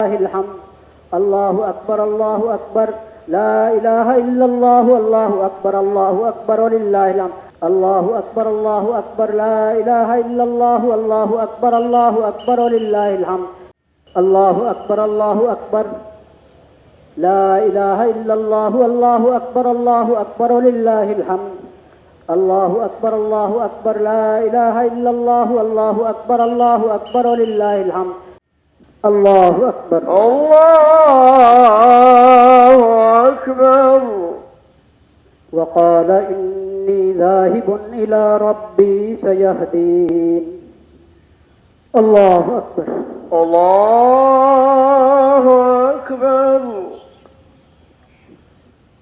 ولله الحمد الله أكبر الله أكبر لا إله إلا الله الله أكبر ولله الحمد الله أكبر الله أكبر لا إله إلا الله الله أكبر ولله الحمد الله أكبر لا إله إلا الله الله أكبر ولله الحمد الله أكبر لا إله إلا الله الله أكبر ولله الحمد الله أكبر الله أكبر. وقال إني ذاهب إلى ربي سيهدين. الله أكبر الله أكبر.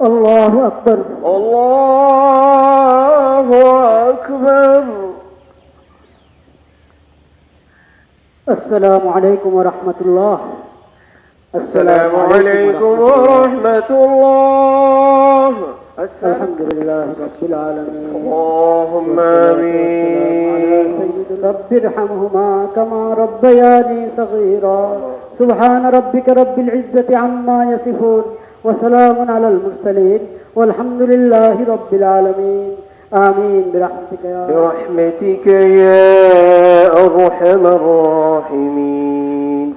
الله أكبر الله أكبر. السلام عليكم ورحمة الله. السلام عليكم ورحمة الله. الحمد لله رب العالمين. اللهم آمين. رب ارحمهما كما ربياني صغيرا. سبحان ربك رب العزة عما يصفون وسلام على المرسلين والحمد لله رب العالمين. آمين برحمتك يا أرحم الراحمين.